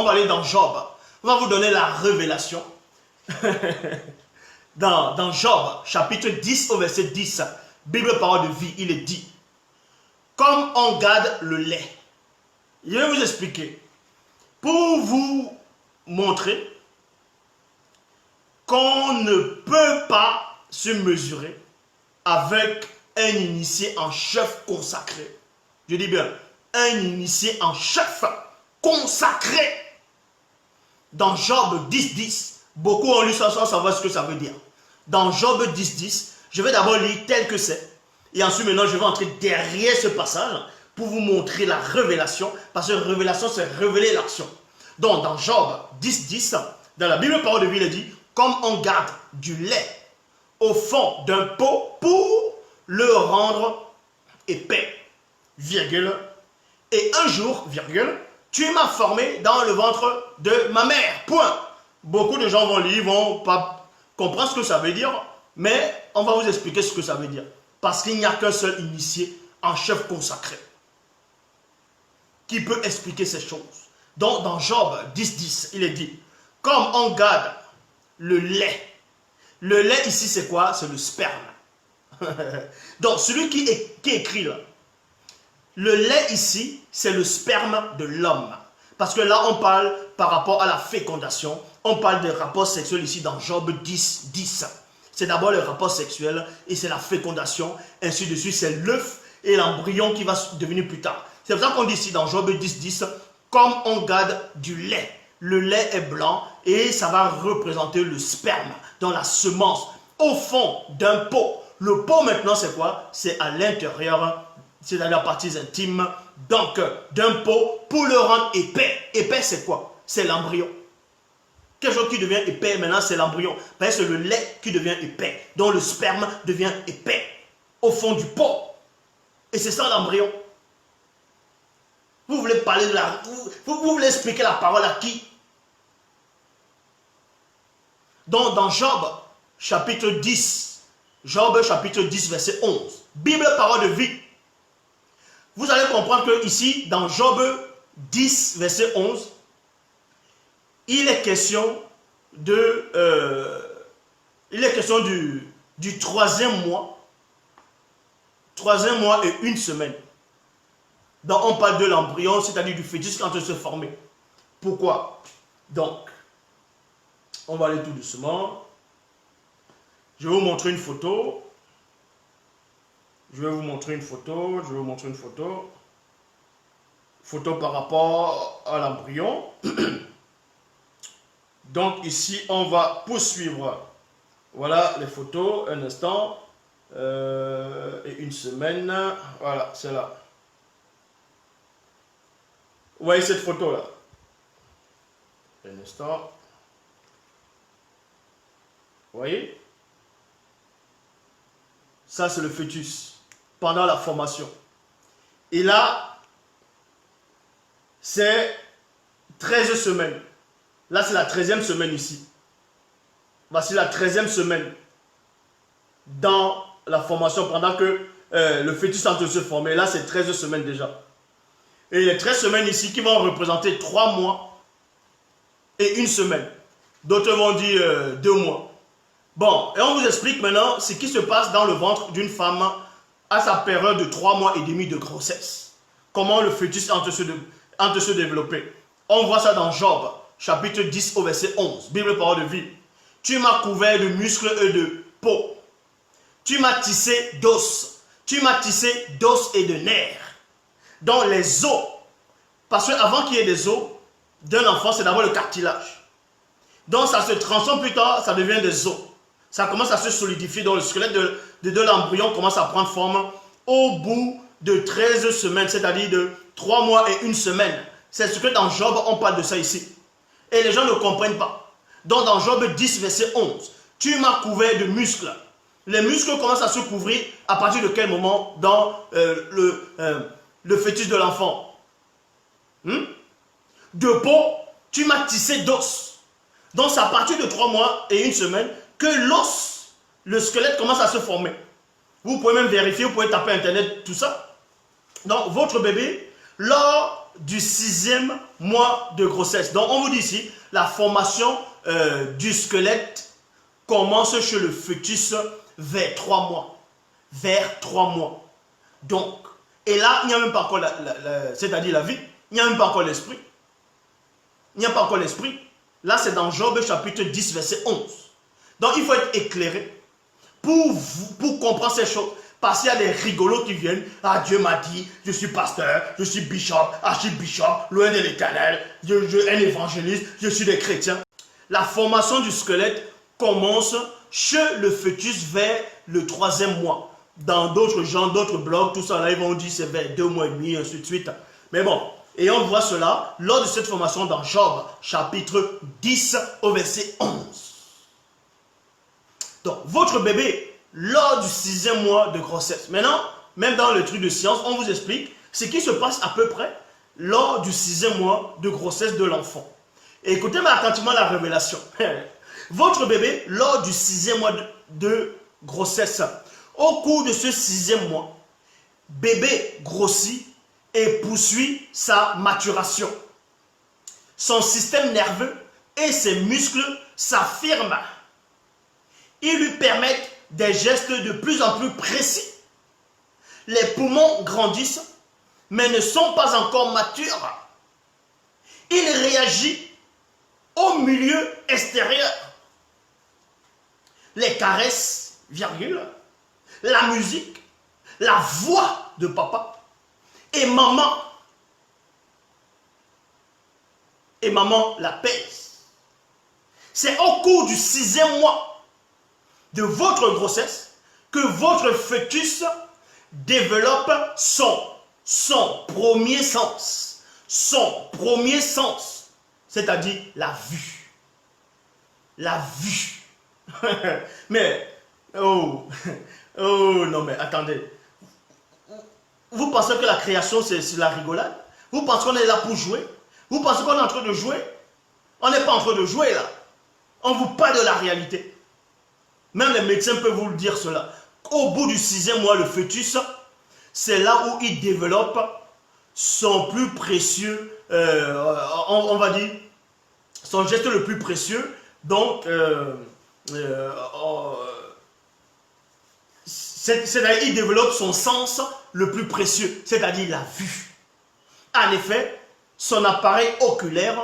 on va aller dans Job. On va vous donner la révélation. dans Job, chapitre 10 au verset 10, Bible parole de vie, il est dit, comme on garde le lait. Je vais vous expliquer. Pour vous montrer qu'on ne peut pas se mesurer avec un initié en chef consacré. Je dis bien, un initié en chef consacré. Dans Job 10, 10, beaucoup ont lu ça sans savoir ce que ça veut dire. Dans Job 10, 10, je vais d'abord lire tel que c'est. Et ensuite, maintenant, je vais entrer derrière ce passage pour vous montrer la révélation. Parce que la révélation, c'est révéler l'action. Donc, dans Job 10, 10, dans la Bible parole de vie, il est dit, comme on garde du lait au fond d'un pot pour le rendre épais, virgule, et un jour, virgule, tu m'as formé dans le ventre de ma mère, point. Beaucoup de gens vont lire, vont pas comprendre ce que ça veut dire, mais on va vous expliquer ce que ça veut dire. Parce qu'il n'y a qu'un seul initié en chef consacré qui peut expliquer ces choses. Donc, dans Job 10, 10, il est dit, comme on garde le lait. Le lait ici, c'est quoi? C'est le sperme. Donc, celui qui écrit là, le lait ici, c'est le sperme de l'homme. Parce que là, on parle par rapport à la fécondation. On parle des rapports sexuels ici dans Job 10, 10. C'est d'abord le rapport sexuel et c'est la fécondation. Ainsi de suite, c'est l'œuf et l'embryon qui va devenir plus tard. C'est pour ça qu'on dit ici dans Job 10, 10, comme on garde du lait. Le lait est blanc et ça va représenter le sperme dans la semence au fond d'un pot. Le pot maintenant c'est quoi? C'est à l'intérieur, c'est dans la partie intime donc d'un pot pour le rendre épais. Épais c'est quoi? C'est l'embryon. Quelque chose qui devient épais maintenant c'est l'embryon. C'est le lait qui devient épais. Donc le sperme devient épais au fond du pot. Et c'est ça l'embryon. Vous voulez parler de la... Vous voulez expliquer la parole à qui? Donc dans Job, chapitre 10, Job, chapitre 10, verset 11, Bible, parole de vie. Vous allez comprendre que ici, dans Job 10, verset 11, il est question du troisième mois et une semaine. Donc on parle de l'embryon, c'est-à-dire du fœtus quand il se formait. Pourquoi? Donc, on va aller tout doucement. Je vais vous montrer une photo. Photo par rapport à l'embryon. Donc ici, on va poursuivre. Voilà les photos. Un instant. Et une semaine. Voilà, c'est là. Vous voyez cette photo-là. Un instant. Vous voyez? Ça, c'est le fœtus pendant la formation. Et là, c'est 13 semaines. Là, c'est la 13e semaine ici. Voici la 13e semaine dans la formation pendant que le fœtus est en train de se former. Là, c'est 13 semaines déjà. Et les 13 semaines ici qui vont représenter 3 mois et une semaine. D'autres vont dire 2 mois. Bon, et on vous explique maintenant ce qui se passe dans le ventre d'une femme à sa période de 3 mois et demi de grossesse. Comment le fœtus est en train de se développer. On voit ça dans Job, chapitre 10 au verset 11. Bible parole de vie. Tu m'as couvert de muscles et de peau. Tu m'as tissé d'os. Tu m'as tissé d'os et de nerfs. Dans les os. Parce qu'avant qu'il y ait des os d'un enfant, c'est d'abord le cartilage. Donc ça se transforme plus tard, ça devient des os. Ça commence à se solidifier, donc le squelette de l'embryon commence à prendre forme au bout de 13 semaines, c'est-à-dire de 3 mois et une semaine. C'est ce que dans Job, on parle de ça ici. Et les gens ne comprennent pas. Donc dans Job 10, verset 11, tu m'as couvert de muscles. Les muscles commencent à se couvrir à partir de quel moment dans le fœtus de l'enfant? De peau, tu m'as tissé d'os. Donc c'est à partir de 3 mois et une semaine que l'os, le squelette commence à se former. Vous pouvez même vérifier, vous pouvez taper internet, tout ça. Donc votre bébé, lors du 6e mois de grossesse. Donc, on vous dit ici, la formation du squelette commence chez le fœtus vers 3 mois. Vers 3 mois. Donc, et là, il n'y a même pas encore c'est-à-dire la vie, il n'y a même pas encore l'esprit. Il n'y a pas encore l'esprit. Là, c'est dans Job chapitre 10, verset 11. Donc, il faut être éclairé pour comprendre ces choses. Parce qu'il y a des rigolos qui viennent. Ah, Dieu m'a dit, je suis pasteur, je suis bishop, archibishop, loin de l'Éternel, je suis un évangéliste, je suis des chrétiens. La formation du squelette commence chez le fœtus vers le 3e mois. Dans d'autres gens, d'autres blogs, tout ça, là, ils vont dire c'est vers 2 mois et demi, ainsi de suite. Mais bon, et on voit cela lors de cette formation dans Job, chapitre 10, au verset 11. Donc, votre bébé, lors du 6e mois de grossesse. Maintenant, même dans le truc de science, on vous explique ce qui se passe à peu près lors du 6e mois de grossesse de l'enfant. Écoutez-moi attentivement la révélation. Votre bébé, lors du 6e mois de grossesse, au cours de ce 6e mois, bébé grossit et poursuit sa maturation. Son système nerveux et ses muscles s'affirment. Ils lui permettent des gestes de plus en plus précis. Les poumons grandissent, mais ne sont pas encore matures. Il réagit au milieu extérieur. Les caresses, virgule, la musique, la voix de papa et maman l'apaise. C'est au cours du 6e mois de votre grossesse que votre fœtus développe son premier sens. Son premier sens, c'est-à-dire la vue. La vue. Mais, oh non mais attendez. Vous pensez que la création c'est la rigolade? Vous pensez qu'on est là pour jouer? Vous pensez qu'on est en train de jouer? On n'est pas en train de jouer là. On vous parle de la réalité. Même les médecins peuvent vous le dire cela. Au bout du 6e mois, le fœtus, c'est là où il développe son plus précieux, on va dire, son geste le plus précieux. Donc, c'est-à-dire il développe son sens le plus précieux, c'est-à-dire la vue. En effet, son appareil oculaire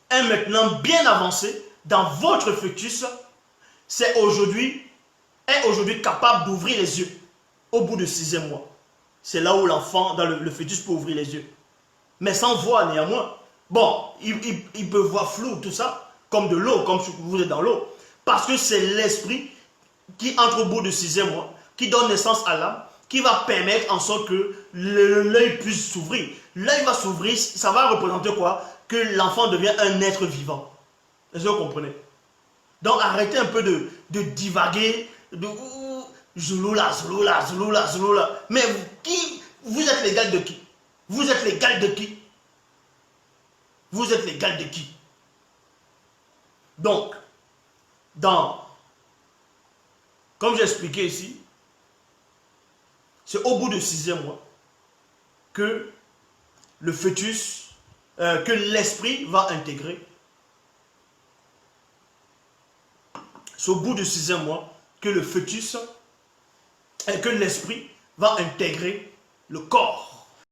est maintenant bien avancé dans votre fœtus. Est aujourd'hui capable d'ouvrir les yeux au bout du 6e mois. C'est là où l'enfant, dans le fœtus, peut ouvrir les yeux. Mais sans voir néanmoins. Bon, il peut voir flou, tout ça, comme de l'eau, comme vous êtes dans l'eau. Parce que c'est l'esprit qui entre au bout du 6e mois, qui donne naissance à l'âme, qui va permettre en sorte que l'œil puisse s'ouvrir. L'œil va s'ouvrir, ça va représenter quoi? Que l'enfant devient un être vivant. Est-ce que vous comprenez? Donc arrêtez un peu de divaguer, de zouloula. Mais vous êtes l'égal de qui? Vous êtes l'égal de qui? Vous êtes l'égal de qui? Donc, comme j'ai expliqué ici, c'est au bout du 6e mois que le fœtus, que l'esprit va intégrer. C'est au bout du 6e mois que le fœtus, que l'esprit va intégrer le corps.